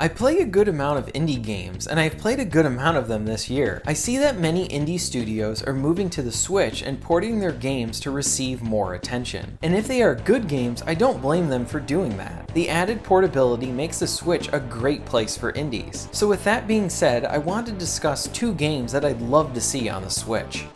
I play a good amount of indie games, and I've played a good amount of them this year. I see that many indie studios are moving to the Switch and porting their games to receive more attention. And if they are good games, I don't blame them for doing that. The added portability makes the Switch a great place for indies. So with that being said, I want to discuss 2 games that I'd love to see on the Switch.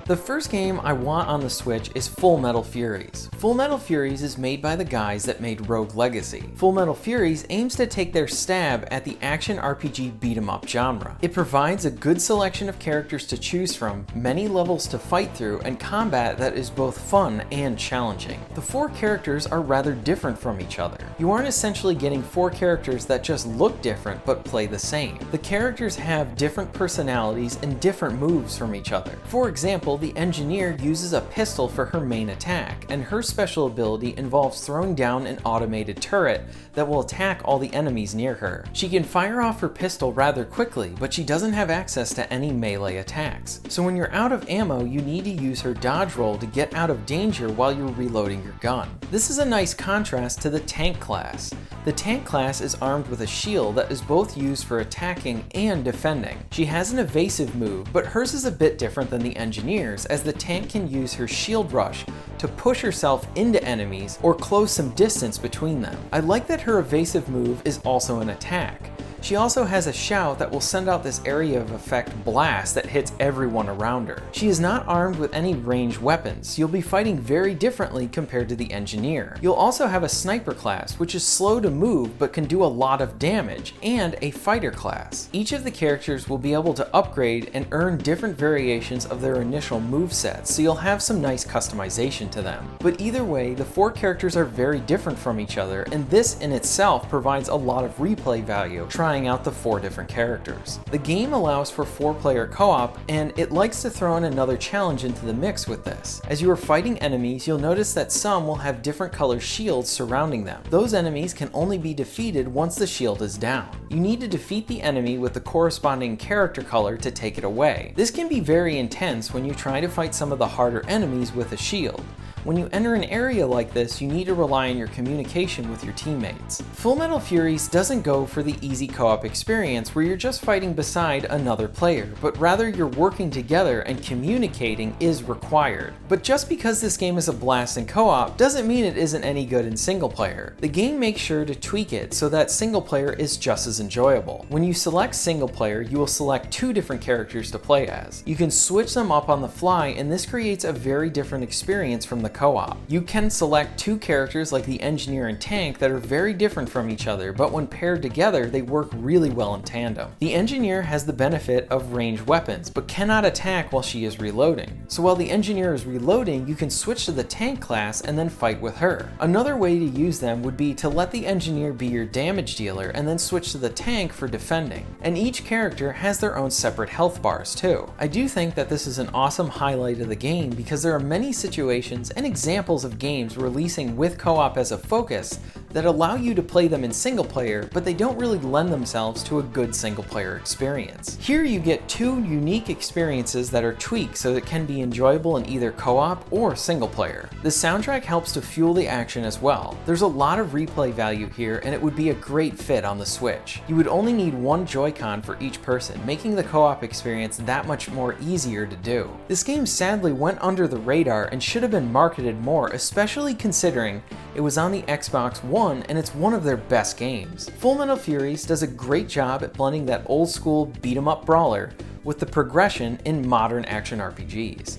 The first game I want on the Switch is Full Metal Furies. Full Metal Furies is made by the guys that made Rogue Legacy. Full Metal Furies aims to take their stab at the action RPG beat-em-up genre. It provides a good selection of characters to choose from, many levels to fight through, and combat that is both fun and challenging. The 4 characters are rather different from each other. You aren't essentially getting 4 characters that just look different but play the same. The characters have different personalities and different moves from each other. For example, the engineer uses a pistol for her main attack, and her special ability involves throwing down an automated turret that will attack all the enemies near her. She can fire off her pistol rather quickly, but she doesn't have access to any melee attacks. So when you're out of ammo, you need to use her dodge roll to get out of danger while you're reloading your gun. This is a nice contrast to the tank class. The tank class is armed with a shield that is both used for attacking and defending. She has an evasive move, but hers is a bit different than the engineer's, as the tank can use her shield rush to push herself into enemies or close some distance between them. I like that her evasive move is also an attack. She also has a shout that will send out this area of effect blast that hits everyone around her. She is not armed with any ranged weapons, so you'll be fighting very differently compared to the engineer. You'll also have a sniper class, which is slow to move but can do a lot of damage, and a fighter class. Each of the characters will be able to upgrade and earn different variations of their initial movesets, so you'll have some nice customization to them. But either way, the 4 characters are very different from each other, and this in itself provides a lot of replay value, trying out the 4 different characters. The game allows for 4-player co-op, and it likes to throw in another challenge into the mix with this. As you are fighting enemies, you'll notice that some will have different color shields surrounding them. Those enemies can only be defeated once the shield is down. You need to defeat the enemy with the corresponding character color to take it away. This can be very intense when you try to fight some of the harder enemies with a shield. When you enter an area like this, you need to rely on your communication with your teammates. Full Metal Furies doesn't go for the easy co-op experience where you're just fighting beside another player, but rather you're working together and communicating is required. But just because this game is a blast in co-op doesn't mean it isn't any good in single player. The game makes sure to tweak it so that single player is just as enjoyable. When you select single player, you will select 2 different characters to play as. You can switch them up on the fly, and this creates a very different experience from the co-op. You can select 2 characters like the engineer and tank that are very different from each other, but when paired together, they work really well in tandem. The engineer has the benefit of ranged weapons, but cannot attack while she is reloading. So while the engineer is reloading, you can switch to the tank class and then fight with her. Another way to use them would be to let the engineer be your damage dealer and then switch to the tank for defending. And each character has their own separate health bars too. I do think that this is an awesome highlight of the game because there are many situations and examples of games releasing with co-op as a focus that allow you to play them in single player, but they don't really lend themselves to a good single player experience. Here you get 2 unique experiences that are tweaked so it can be enjoyable in either co-op or single player. The soundtrack helps to fuel the action as well. There's a lot of replay value here, and it would be a great fit on the Switch. You would only need 1 Joy-Con for each person, making the co-op experience that much more easier to do. This game sadly went under the radar and should have been marketed more, especially considering it was on the Xbox One and it's one of their best games. Full Metal Furies does a great job at blending that old school beat 'em up brawler with the progression in modern action RPGs.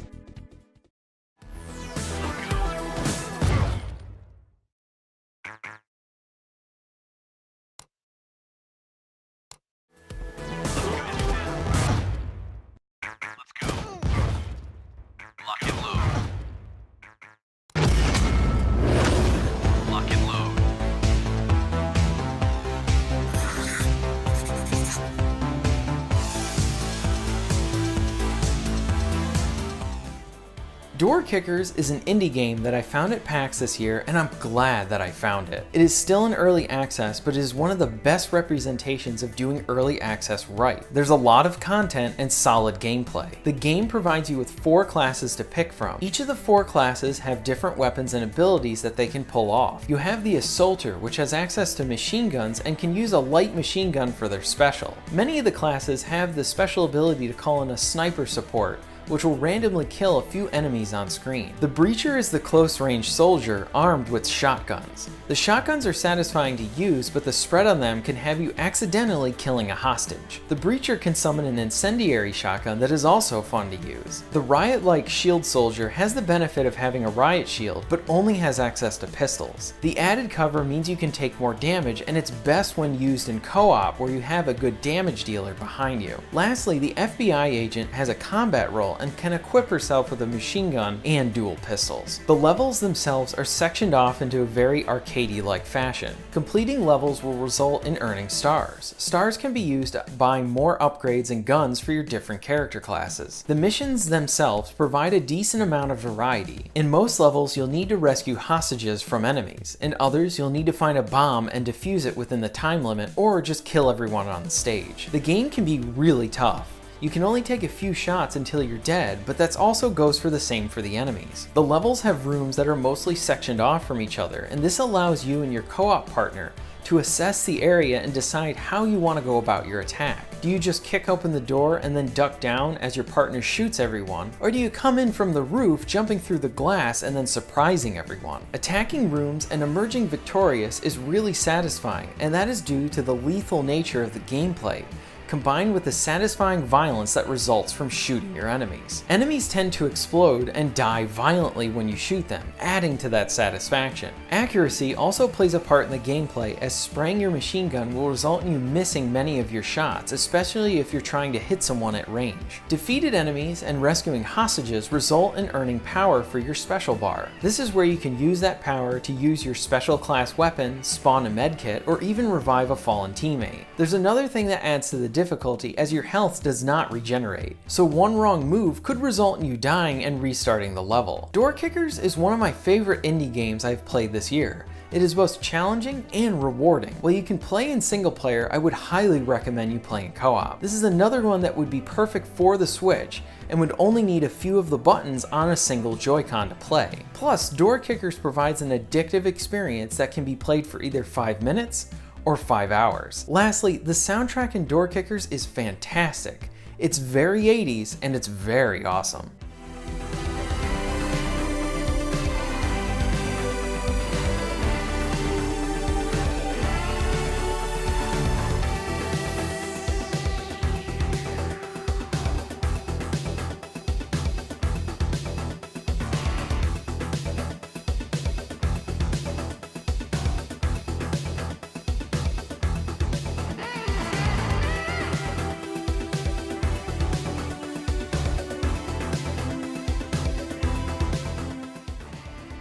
Door Kickers is an indie game that I found at PAX this year, and I'm glad that I found it. It is still in early access, but it is one of the best representations of doing early access right. There's a lot of content and solid gameplay. The game provides you with 4 classes to pick from. Each of the 4 classes have different weapons and abilities that they can pull off. You have the Assaulter, which has access to machine guns and can use a light machine gun for their special. Many of the classes have the special ability to call in a sniper support, which will randomly kill a few enemies on screen. The Breacher is the close-range soldier armed with shotguns. The shotguns are satisfying to use, but the spread on them can have you accidentally killing a hostage. The Breacher can summon an incendiary shotgun that is also fun to use. The Riot-like shield soldier has the benefit of having a riot shield, but only has access to pistols. The added cover means you can take more damage, and it's best when used in co-op where you have a good damage dealer behind you. Lastly, the FBI agent has a combat role and can equip herself with a machine gun and dual pistols. The levels themselves are sectioned off into a very arcadey-like fashion. Completing levels will result in earning stars. Stars can be used buying more upgrades and guns for your different character classes. The missions themselves provide a decent amount of variety. In most levels, you'll need to rescue hostages from enemies. In others, you'll need to find a bomb and defuse it within the time limit, or just kill everyone on the stage. The game can be really tough. You can only take a few shots until you're dead, but that also goes for the same for the enemies. The levels have rooms that are mostly sectioned off from each other, and this allows you and your co-op partner to assess the area and decide how you want to go about your attack. Do you just kick open the door and then duck down as your partner shoots everyone? Or do you come in from the roof, jumping through the glass and then surprising everyone? Attacking rooms and emerging victorious is really satisfying, and that is due to the lethal nature of the gameplay, combined with the satisfying violence that results from shooting your enemies. Enemies tend to explode and die violently when you shoot them, adding to that satisfaction. Accuracy also plays a part in the gameplay, as spraying your machine gun will result in you missing many of your shots, especially if you're trying to hit someone at range. Defeated enemies and rescuing hostages result in earning power for your special bar. This is where you can use that power to use your special class weapon, spawn a medkit, or even revive a fallen teammate. There's another thing that adds to the difficulty, as your health does not regenerate, so one wrong move could result in you dying and restarting the level. Door Kickers is one of my favorite indie games I've played this year. It is both challenging and rewarding. While you can play in single player, I would highly recommend you playing co-op. This is another one that would be perfect for the Switch and would only need a few of the buttons on a single Joy-Con to play. Plus, Door Kickers provides an addictive experience that can be played for either 5 minutes or 5 hours. Lastly, the soundtrack in Door Kickers is fantastic. It's very 80s and it's very awesome.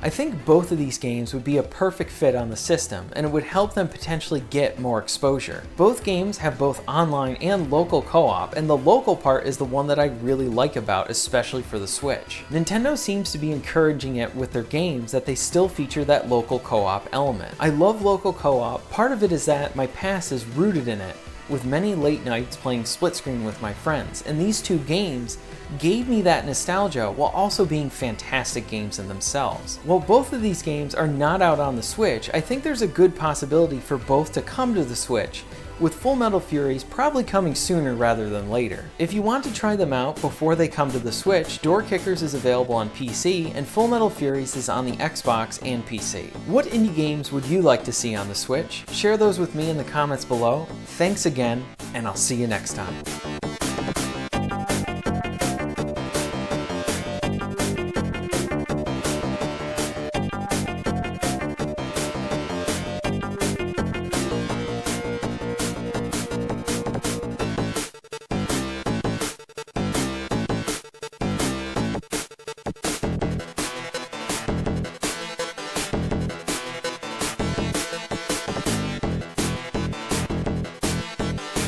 I think both of these games would be a perfect fit on the system, and it would help them potentially get more exposure. Both games have both online and local co-op, and the local part is the one that I really like about, especially for the Switch. Nintendo seems to be encouraging it with their games that they still feature that local co-op element. I love local co-op. Part of it is that my past is rooted in it, with many late nights playing split screen with my friends, and these two games gave me that nostalgia while also being fantastic games in themselves. While both of these games are not out on the Switch, I think there's a good possibility for both to come to the Switch, with Full Metal Furies probably coming sooner rather than later. If you want to try them out before they come to the Switch, Door Kickers is available on PC, and Full Metal Furies is on the Xbox and PC. What indie games would you like to see on the Switch? Share those with me in the comments below. Thanks again, and I'll see you next time.